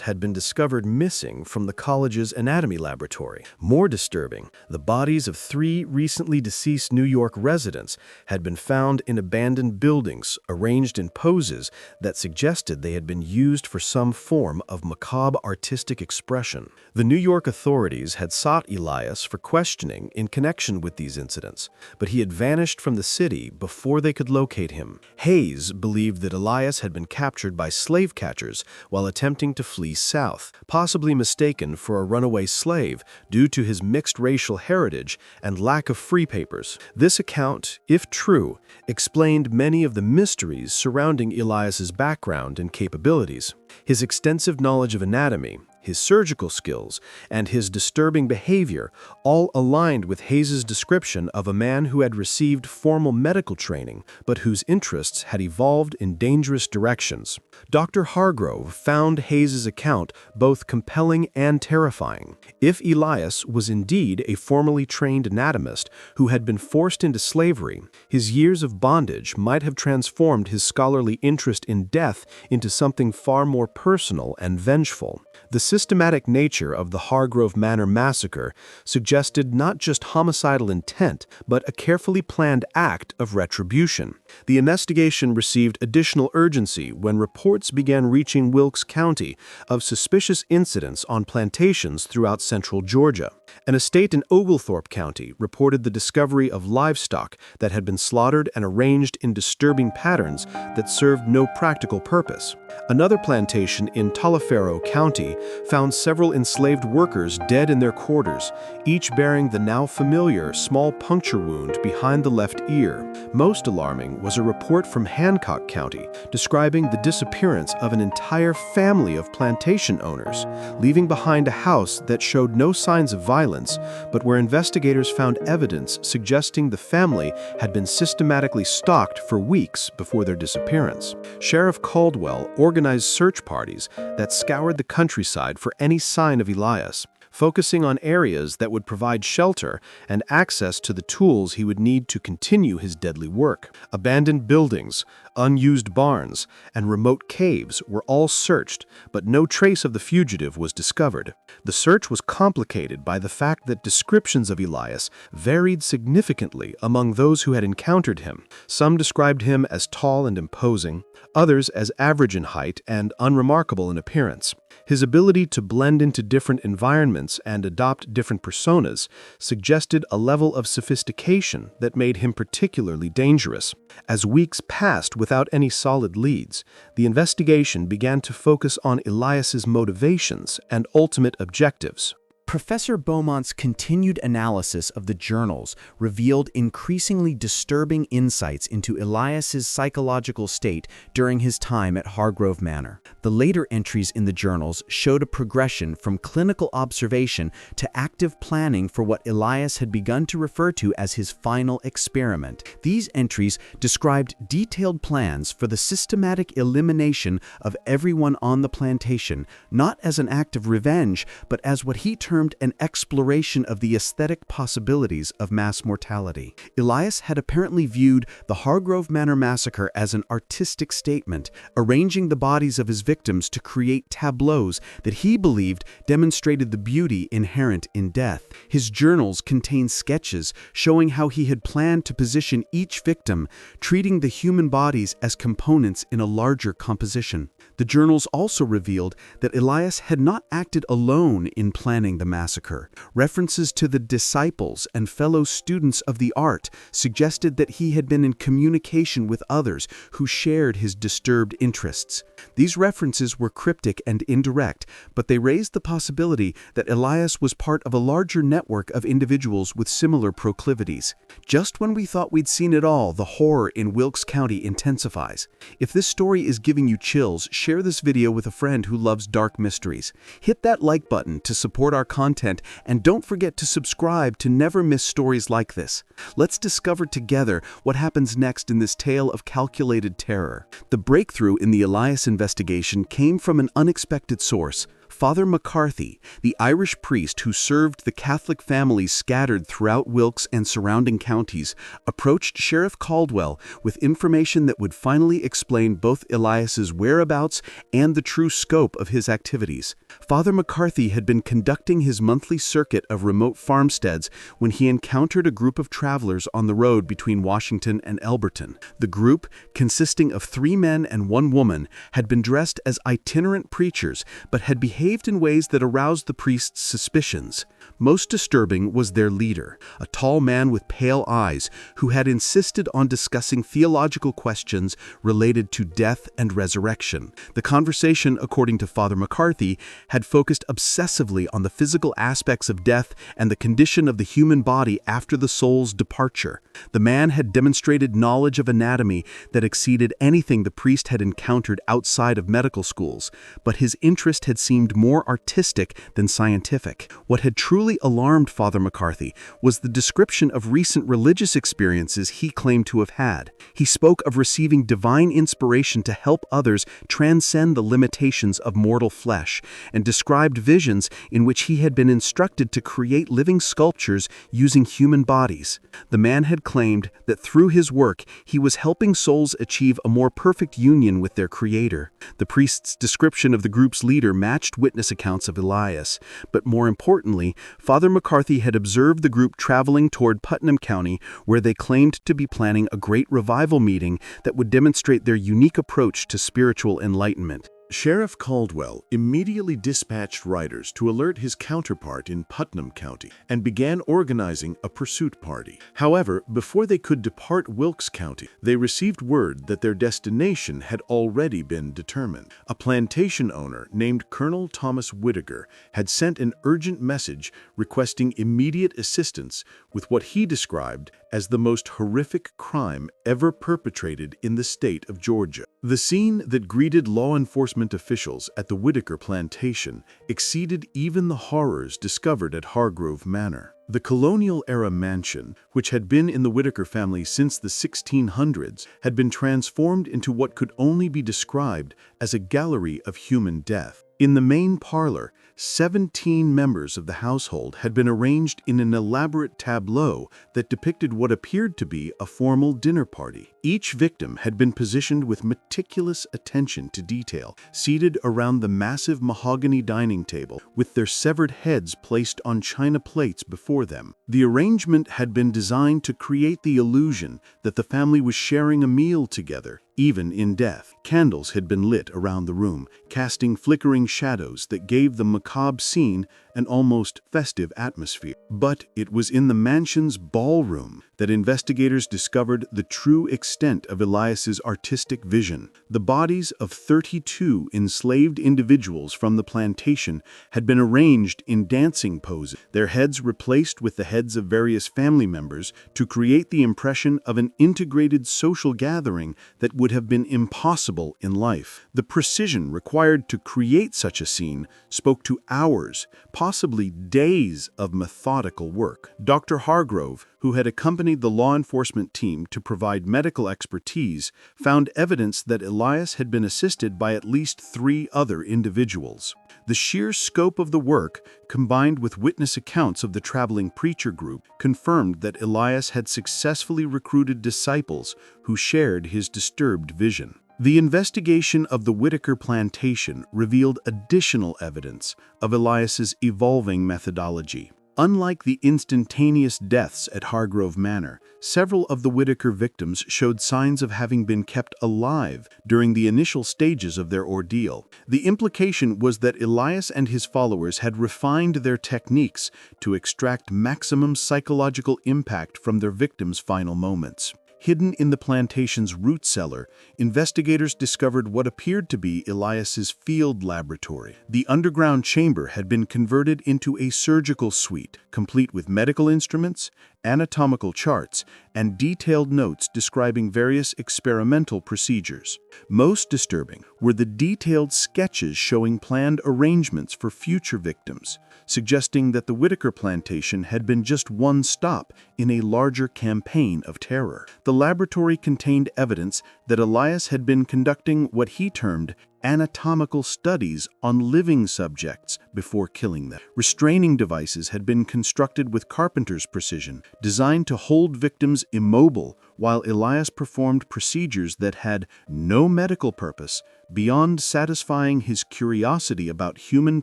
had been discovered missing from the college's anatomy laboratory. More disturbing, the bodies of 3 recently deceased New York residents had been found in abandoned buildings, arranged in poses that suggested they had been used for some form of macabre artistic expression. The New York authorities had sought Elias for questioning in connection with these incidents, but he had vanished from the city before they could locate him. Hayes believed that Elias had been captured by slave catchers while attempting to flee south, possibly mistaken for a runaway slave due to his mixed racial heritage and lack of free papers. This account, if true, explained many of the mysteries surrounding Elias's background and capabilities. His extensive knowledge of anatomy, his surgical skills, and his disturbing behavior all aligned with Hayes's description of a man who had received formal medical training, but whose interests had evolved in dangerous directions. Dr. Hargrove found Hayes's account both compelling and terrifying. If Elias was indeed a formally trained anatomist who had been forced into slavery, his years of bondage might have transformed his scholarly interest in death into something far more personal and vengeful. The systematic nature of the Hargrove Manor massacre suggested not just homicidal intent, but a carefully planned act of retribution. The investigation received additional urgency when reports began reaching Wilkes County of suspicious incidents on plantations throughout central Georgia. An estate in Oglethorpe County reported the discovery of livestock that had been slaughtered and arranged in disturbing patterns that served no practical purpose. Another plantation in Taliaferro County found several enslaved workers dead in their quarters, each bearing the now familiar small puncture wound behind the left ear. Most alarming was a report from Hancock County describing the disappearance of an entire family of plantation owners, leaving behind a house that showed no signs of violence, but where investigators found evidence suggesting the family had been systematically stalked for weeks before their disappearance. Sheriff Caldwell organized search parties that scoured the countryside for any sign of Elias, focusing on areas that would provide shelter and access to the tools he would need to continue his deadly work. Abandoned buildings, unused barns, and remote caves were all searched, but no trace of the fugitive was discovered. The search was complicated by the fact that descriptions of Elias varied significantly among those who had encountered him. Some described him as tall and imposing, others as average in height and unremarkable in appearance. His ability to blend into different environments and adopt different personas suggested a level of sophistication that made him particularly dangerous. As weeks passed without any solid leads, the investigation began to focus on Elias's motivations and ultimate objectives. Professor Beaumont's continued analysis of the journals revealed increasingly disturbing insights into Elias's psychological state during his time at Hargrove Manor. The later entries in the journals showed a progression from clinical observation to active planning for what Elias had begun to refer to as his final experiment. These entries described detailed plans for the systematic elimination of everyone on the plantation, not as an act of revenge, but as what he termed an exploration of the aesthetic possibilities of mass mortality. Elias had apparently viewed the Hargrove Manor massacre as an artistic statement, arranging the bodies of his victims to create tableaus that he believed demonstrated the beauty inherent in death. His journals contain sketches showing how he had planned to position each victim, treating the human bodies as components in a larger composition. The journals also revealed that Elias had not acted alone in planning the massacre. References to the disciples and fellow students of the art suggested that he had been in communication with others who shared his disturbed interests. These references were cryptic and indirect, but they raised the possibility that Elias was part of a larger network of individuals with similar proclivities. Just when we thought we'd seen it all, the horror in Wilkes County intensifies. If this story is giving you chills, share this video with a friend who loves dark mysteries. Hit that like button to support our content, and don't forget to subscribe to never miss stories like this. Let's discover together what happens next in this tale of calculated terror. The breakthrough in the Elias investigation came from an unexpected source. Father McCarthy, the Irish priest who served the Catholic families scattered throughout Wilkes and surrounding counties, approached Sheriff Caldwell with information that would finally explain both Elias's whereabouts and the true scope of his activities. Father McCarthy had been conducting his monthly circuit of remote farmsteads when he encountered a group of travelers on the road between Washington and Elberton. The group, consisting of 3 men and 1 woman, had been dressed as itinerant preachers but had behaved behaved in ways that aroused the priest's suspicions. Most disturbing was their leader, a tall man with pale eyes who had insisted on discussing theological questions related to death and resurrection. The conversation, according to Father McCarthy, had focused obsessively on the physical aspects of death and the condition of the human body after the soul's departure. The man had demonstrated knowledge of anatomy that exceeded anything the priest had encountered outside of medical schools, but his interest had seemed more artistic than scientific. What had truly alarmed Father McCarthy was the description of recent religious experiences he claimed to have had. He spoke of receiving divine inspiration to help others transcend the limitations of mortal flesh, and described visions in which he had been instructed to create living sculptures using human bodies. The man had claimed that through his work he was helping souls achieve a more perfect union with their Creator. The priest's description of the group's leader matched witness accounts of Elias, but more importantly, Father McCarthy had observed the group traveling toward Putnam County, where they claimed to be planning a great revival meeting that would demonstrate their unique approach to spiritual enlightenment. Sheriff Caldwell immediately dispatched riders to alert his counterpart in Putnam County and began organizing a pursuit party. However, before they could depart Wilkes County, they received word that their destination had already been determined. A plantation owner named Colonel Thomas Whittaker had sent an urgent message requesting immediate assistance with what he described as the most horrific crime ever perpetrated in the state of Georgia. The scene that greeted law enforcement officials at the Whittaker plantation exceeded even the horrors discovered at Hargrove Manor. The colonial-era mansion, which had been in the Whittaker family since the 1600s, had been transformed into what could only be described as a gallery of human death. In the main parlor, 17 members of the household had been arranged in an elaborate tableau that depicted what appeared to be a formal dinner party. Each victim had been positioned with meticulous attention to detail, seated around the massive mahogany dining table, with their severed heads placed on china plates before them. The arrangement had been designed to create the illusion that the family was sharing a meal together, even in death. Candles had been lit around the room, casting flickering shadows that gave the macabre scene an almost festive atmosphere. But it was in the mansion's ballroom that investigators discovered the true extent of Elias's artistic vision. The bodies of 32 enslaved individuals from the plantation had been arranged in dancing poses, their heads replaced with the heads of various family members to create the impression of an integrated social gathering that would have been impossible in life. The precision required to create such a scene spoke to hours, possibly days of methodical work. Dr. Hargrove, who had accompanied the law enforcement team to provide medical expertise, found evidence that Elias had been assisted by at least 3 other individuals. The sheer scope of the work, combined with witness accounts of the traveling preacher group, confirmed that Elias had successfully recruited disciples who shared his disturbed vision. The investigation of the Whittaker plantation revealed additional evidence of Elias's evolving methodology. Unlike the instantaneous deaths at Hargrove Manor, several of the Whittaker victims showed signs of having been kept alive during the initial stages of their ordeal. The implication was that Elias and his followers had refined their techniques to extract maximum psychological impact from their victims' final moments. Hidden in the plantation's root cellar, investigators discovered what appeared to be Elias's field laboratory. The underground chamber had been converted into a surgical suite, complete with medical instruments, anatomical charts, and detailed notes describing various experimental procedures. Most disturbing were the detailed sketches showing planned arrangements for future victims, suggesting that the Whittaker plantation had been just one stop in a larger campaign of terror. The laboratory contained evidence that Elias had been conducting what he termed anatomical studies on living subjects before killing them. Restraining devices had been constructed with carpenter's precision, designed to hold victims immobile while Elias performed procedures that had no medical purpose beyond satisfying his curiosity about human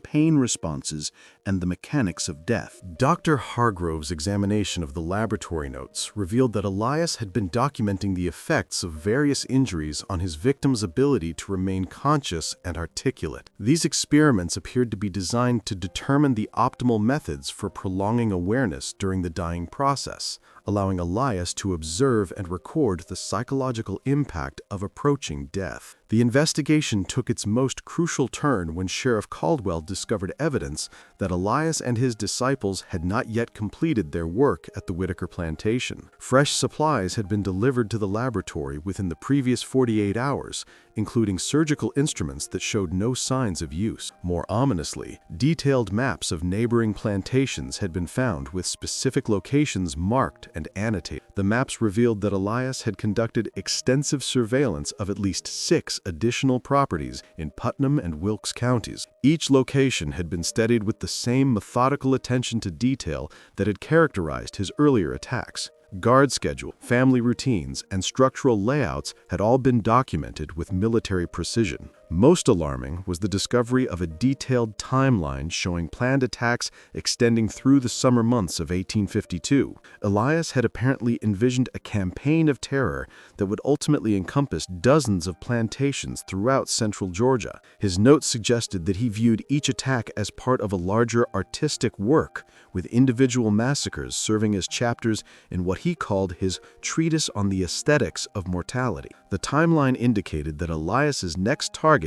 pain responses and the mechanics of death. Dr. Hargrove's examination of the laboratory notes revealed that Elias had been documenting the effects of various injuries on his victim's ability to remain conscious and articulate. These experiments appeared to be designed to determine the optimal methods for prolonging awareness during the dying process, allowing Elias to observe and record the psychological impact of approaching death. The investigation took its most crucial turn when Sheriff Caldwell discovered evidence that Elias and his disciples had not yet completed their work at the Whitaker Plantation. Fresh supplies had been delivered to the laboratory within the previous 48 hours, including surgical instruments that showed no signs of use. More ominously, detailed maps of neighboring plantations had been found with specific locations marked and annotated. The maps revealed that Elias had conducted extensive surveillance of at least 6 additional properties in Putnam and Wilkes counties. Each location had been studied with the same methodical attention to detail that had characterized his earlier attacks. Guard schedule, family routines, and structural layouts had all been documented with military precision. Most alarming was the discovery of a detailed timeline showing planned attacks extending through the summer months of 1852. Elias had apparently envisioned a campaign of terror that would ultimately encompass dozens of plantations throughout central Georgia. His notes suggested that he viewed each attack as part of a larger artistic work, with individual massacres serving as chapters in what he called his Treatise on the Aesthetics of Mortality. The timeline indicated that Elias's next target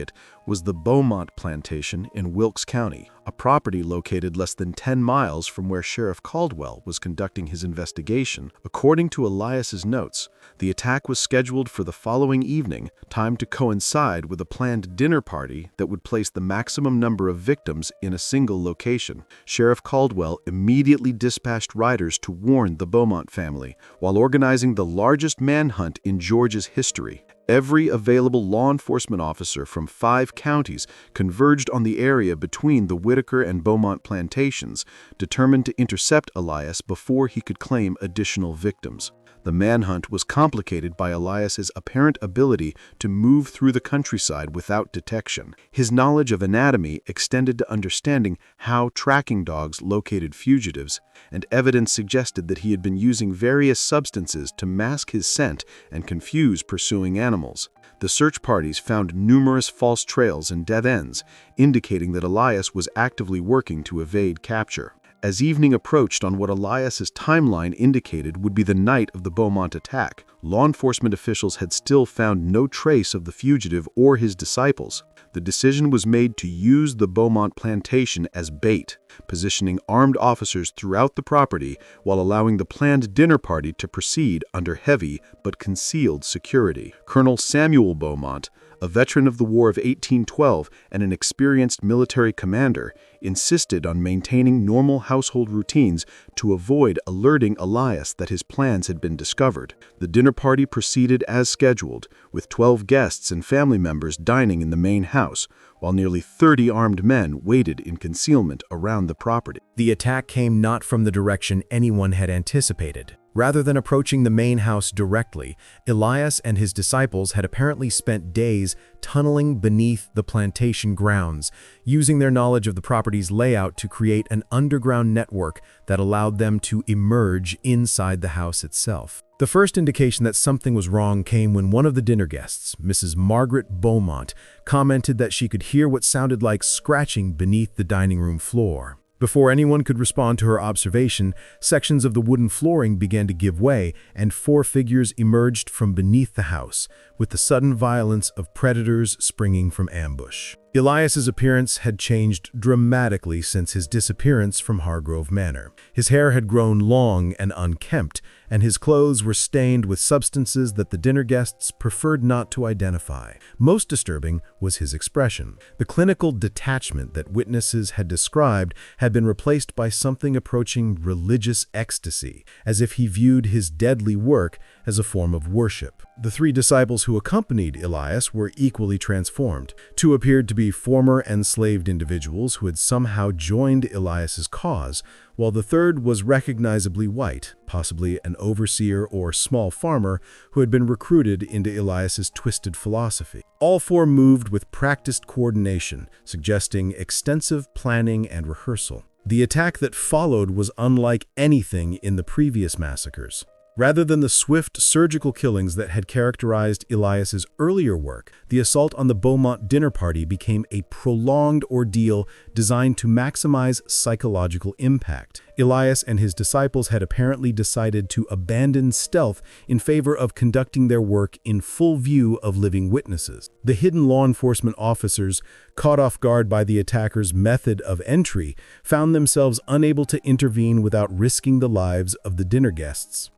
was the Beaumont Plantation in Wilkes County, a property located less than 10 miles from where Sheriff Caldwell was conducting his investigation. According to Elias's notes, the attack was scheduled for the following evening, timed to coincide with a planned dinner party that would place the maximum number of victims in a single location. Sheriff Caldwell immediately dispatched riders to warn the Beaumont family, while organizing the largest manhunt in Georgia's history. Every available law enforcement officer from 5 counties converged on the area between the Whitaker and Beaumont plantations, determined to intercept Elias before he could claim additional victims. The manhunt was complicated by Elias's apparent ability to move through the countryside without detection. His knowledge of anatomy extended to understanding how tracking dogs located fugitives, and evidence suggested that he had been using various substances to mask his scent and confuse pursuing animals. The search parties found numerous false trails and dead ends, indicating that Elias was actively working to evade capture. As evening approached on what Elias's timeline indicated would be the night of the Beaumont attack, law enforcement officials had still found no trace of the fugitive or his disciples. The decision was made to use the Beaumont plantation as bait, positioning armed officers throughout the property while allowing the planned dinner party to proceed under heavy but concealed security. Colonel Samuel Beaumont, a veteran of the War of 1812 and an experienced military commander, insisted on maintaining normal household routines to avoid alerting Elias that his plans had been discovered. The dinner party proceeded as scheduled, with 12 guests and family members dining in the main house, while nearly 30 armed men waited in concealment around the property. The attack came not from the direction anyone had anticipated. Rather than approaching the main house directly, Elias and his disciples had apparently spent days tunneling beneath the plantation grounds, using their knowledge of the property's layout to create an underground network that allowed them to emerge inside the house itself. The first indication that something was wrong came when one of the dinner guests, Mrs. Margaret Beaumont, commented that she could hear what sounded like scratching beneath the dining room floor. Before anyone could respond to her observation, sections of the wooden flooring began to give way, and 4 figures emerged from beneath the house, with the sudden violence of predators springing from ambush. Elias's appearance had changed dramatically since his disappearance from Hargrove Manor. His hair had grown long and unkempt, and his clothes were stained with substances that the dinner guests preferred not to identify. Most disturbing was his expression. The clinical detachment that witnesses had described had been replaced by something approaching religious ecstasy, as if he viewed his deadly work as a form of worship. The 3 disciples who accompanied Elias were equally transformed. 2 appeared to be former enslaved individuals who had somehow joined Elias's cause, while the third was recognizably white, possibly an overseer or small farmer who had been recruited into Elias's twisted philosophy. All 4 moved with practiced coordination, suggesting extensive planning and rehearsal. The attack that followed was unlike anything in the previous massacres. Rather than the swift surgical killings that had characterized Elias's earlier work, the assault on the Beaumont dinner party became a prolonged ordeal designed to maximize psychological impact. Elias and his disciples had apparently decided to abandon stealth in favor of conducting their work in full view of living witnesses. The hidden law enforcement officers, caught off guard by the attackers' method of entry, found themselves unable to intervene without risking the lives of the dinner guests.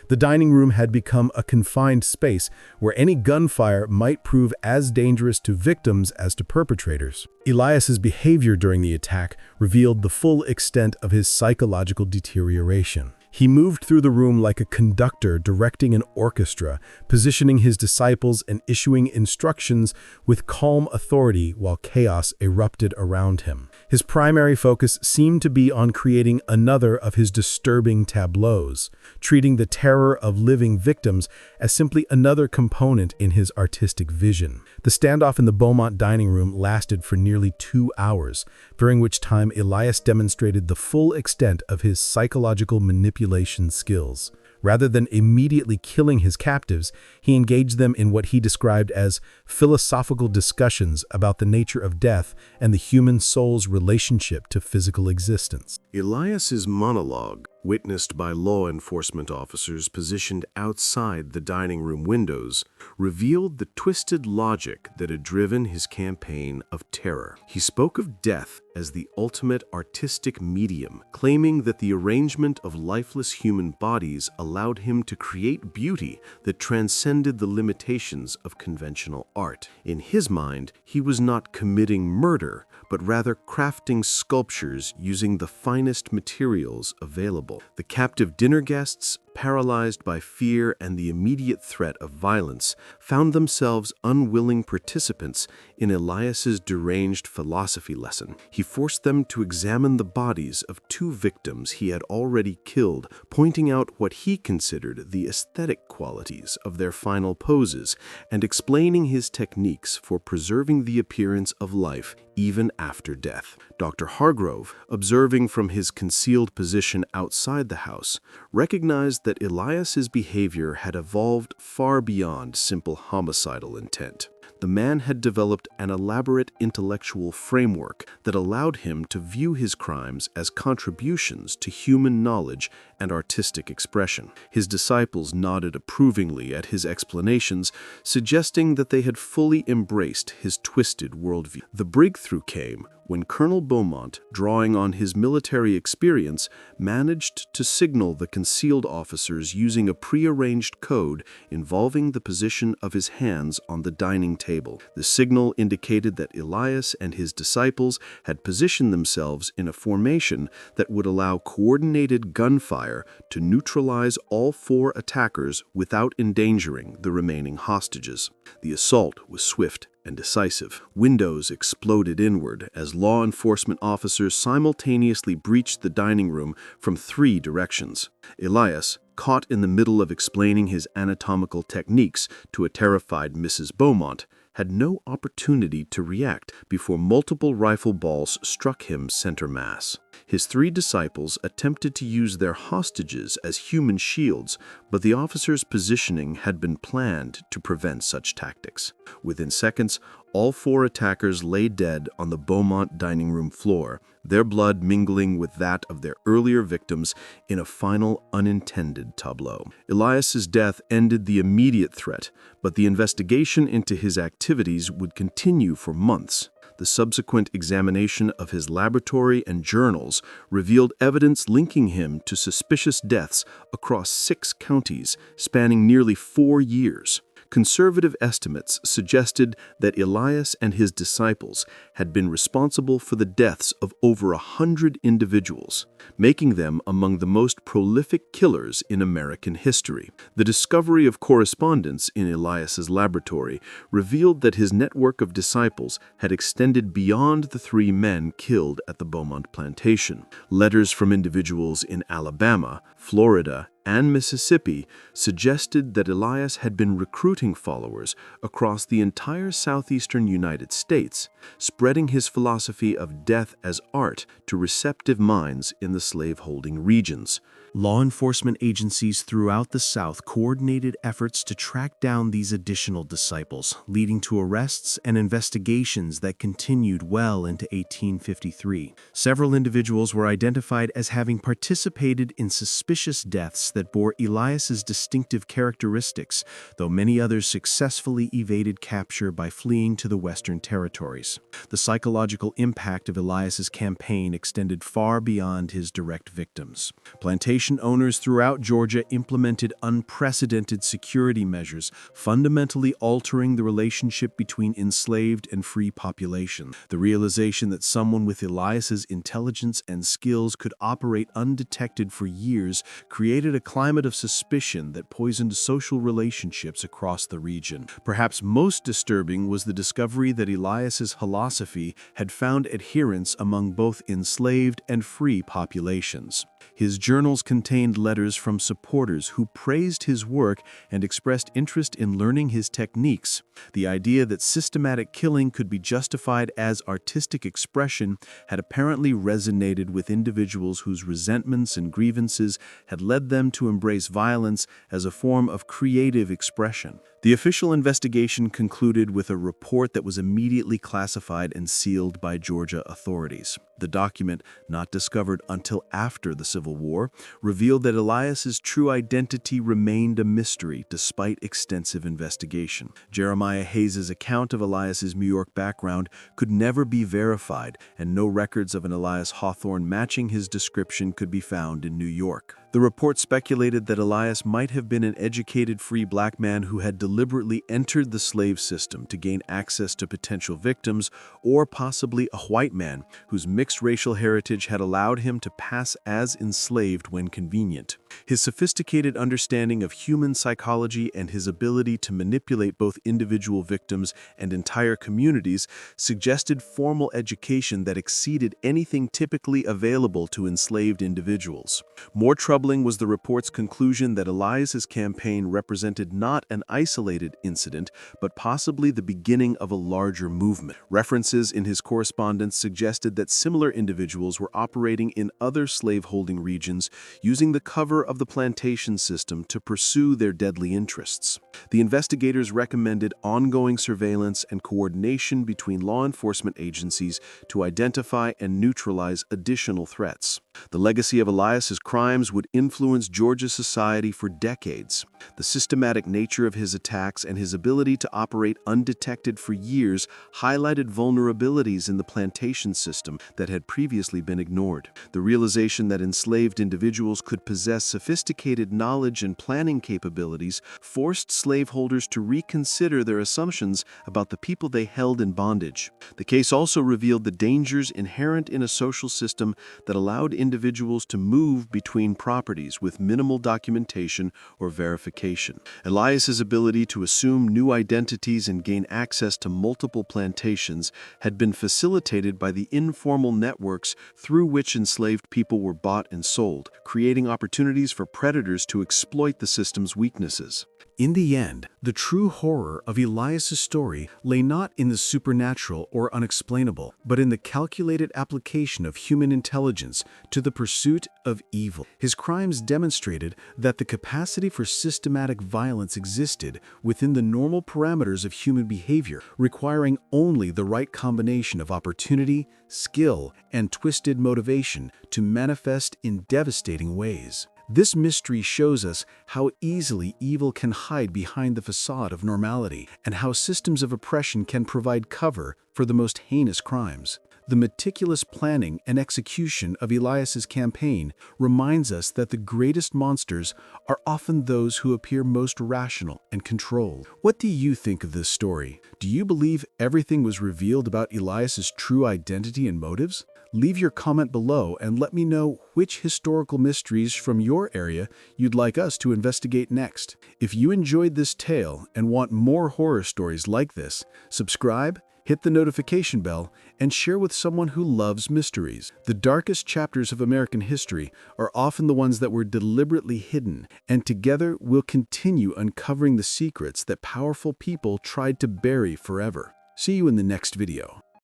The dining room had become a confined space where any gunfire might prove as dangerous to victims as to perpetrators. Elias's behavior during the attack revealed the full extent of his psychological deterioration. He moved through the room like a conductor directing an orchestra, positioning his disciples and issuing instructions with calm authority while chaos erupted around him. His primary focus seemed to be on creating another of his disturbing tableaus, treating the terror of living victims as simply another component in his artistic vision. The standoff in the Beaumont dining room lasted for nearly 2 hours, during which time Elias demonstrated the full extent of his psychological manipulation skills. Rather than immediately killing his captives, he engaged them in what he described as philosophical discussions about the nature of death and the human soul's relationship to physical existence. Elias's monologue, witnessed by law enforcement officers positioned outside the dining room windows, revealed the twisted logic that had driven his campaign of terror. He spoke of death as the ultimate artistic medium, claiming that the arrangement of lifeless human bodies allowed him to create beauty that transcended the limitations of conventional art. In his mind, he was not committing murder, but rather crafting sculptures using the finest materials available. The captive dinner guests, paralyzed by fear and the immediate threat of violence, found themselves unwilling participants in Elias's deranged philosophy lesson. He forced them to examine the bodies of 2 victims he had already killed, pointing out what he considered the aesthetic qualities of their final poses and explaining his techniques for preserving the appearance of life even after death. Dr. Hargrove, observing from his concealed position outside the house, recognized that Elias's behavior had evolved far beyond simple homicidal intent. The man had developed an elaborate intellectual framework that allowed him to view his crimes as contributions to human knowledge and artistic expression. His disciples nodded approvingly at his explanations, suggesting that they had fully embraced his twisted worldview. The breakthrough came when Colonel Beaumont, drawing on his military experience, managed to signal the concealed officers using a prearranged code involving the position of his hands on the dining table. The signal indicated that Elias and his disciples had positioned themselves in a formation that would allow coordinated gunfire to neutralize all 4 attackers without endangering the remaining hostages. The assault was swift and decisive. Windows exploded inward as law enforcement officers simultaneously breached the dining room from 3 directions. Elias, caught in the middle of explaining his anatomical techniques to a terrified Mrs. Beaumont, had no opportunity to react before multiple rifle balls struck him center mass. His 3 disciples attempted to use their hostages as human shields, but the officers' positioning had been planned to prevent such tactics. Within seconds, all 4 attackers lay dead on the Beaumont dining room floor, their blood mingling with that of their earlier victims in a final unintended tableau. Elias's death ended the immediate threat, but the investigation into his activities would continue for months. The subsequent examination of his laboratory and journals revealed evidence linking him to suspicious deaths across 6 counties, spanning nearly 4 years. Conservative estimates suggested that Elias and his disciples had been responsible for the deaths of over 100 individuals, making them among the most prolific killers in American history. The discovery of correspondence in Elias's laboratory revealed that his network of disciples had extended beyond the 3 men killed at the Beaumont plantation. Letters from individuals in Alabama, Florida, and Mississippi suggested that Elias had been recruiting followers across the entire southeastern United States, spreading his philosophy of death as art to receptive minds in the slave-holding regions. Law enforcement agencies throughout the South coordinated efforts to track down these additional disciples, leading to arrests and investigations that continued well into 1853. Several individuals were identified as having participated in suspicious deaths that bore Elias's distinctive characteristics, though many others successfully evaded capture by fleeing to the Western territories. The psychological impact of Elias's campaign extended far beyond his direct victims. Plantation owners throughout Georgia implemented unprecedented security measures, fundamentally altering the relationship between enslaved and free populations. The realization that someone with Elias's intelligence and skills could operate undetected for years created a climate of suspicion that poisoned social relationships across the region. Perhaps most disturbing was the discovery that Elias's philosophy had found adherents among both enslaved and free populations. His journals contained letters from supporters who praised his work and expressed interest in learning his techniques. The idea that systematic killing could be justified as artistic expression had apparently resonated with individuals whose resentments and grievances had led them to embrace violence as a form of creative expression. The official investigation concluded with a report that was immediately classified and sealed by Georgia authorities. The document, not discovered until after the Civil War, revealed that Elias's true identity remained a mystery despite extensive investigation. Jeremiah Hayes's account of Elias's New York background could never be verified, and no records of an Elias Hawthorne matching his description could be found in New York. The report speculated that Elias might have been an educated free black man who had deliberately entered the slave system to gain access to potential victims, or possibly a white man whose mixed racial heritage had allowed him to pass as enslaved when convenient. His sophisticated understanding of human psychology and his ability to manipulate both individual victims and entire communities suggested formal education that exceeded anything typically available to enslaved individuals. More troubling was the report's conclusion that Elias's campaign represented not an isolated incident, but possibly the beginning of a larger movement. References in his correspondence suggested that similar individuals were operating in other slaveholding regions, using the cover of the plantation system to pursue their deadly interests. The investigators recommended ongoing surveillance and coordination between law enforcement agencies to identify and neutralize additional threats. The legacy of Elias's crimes would influence Georgia society for decades. The systematic nature of his attacks and his ability to operate undetected for years highlighted vulnerabilities in the plantation system that had previously been ignored. The realization that enslaved individuals could possess sophisticated knowledge and planning capabilities forced slaveholders to reconsider their assumptions about the people they held in bondage. The case also revealed the dangers inherent in a social system that allowed individuals to move between properties with minimal documentation or verification. Elias's ability to assume new identities and gain access to multiple plantations had been facilitated by the informal networks through which enslaved people were bought and sold, creating opportunities for predators to exploit the system's weaknesses. In the end, the true horror of Elias's story lay not in the supernatural or unexplainable, but in the calculated application of human intelligence to the pursuit of evil. His crimes demonstrated that the capacity for systematic violence existed within the normal parameters of human behavior, requiring only the right combination of opportunity, skill, and twisted motivation to manifest in devastating ways. This mystery shows us how easily evil can hide behind the facade of normality, and how systems of oppression can provide cover for the most heinous crimes. The meticulous planning and execution of Elias's campaign reminds us that the greatest monsters are often those who appear most rational and controlled. What do you think of this story? Do you believe everything was revealed about Elias's true identity and motives? Leave your comment below and let me know which historical mysteries from your area you'd like us to investigate next. If you enjoyed this tale and want more horror stories like this, subscribe, hit the notification bell, and share with someone who loves mysteries. The darkest chapters of American history are often the ones that were deliberately hidden, and together we'll continue uncovering the secrets that powerful people tried to bury forever. See you in the next video.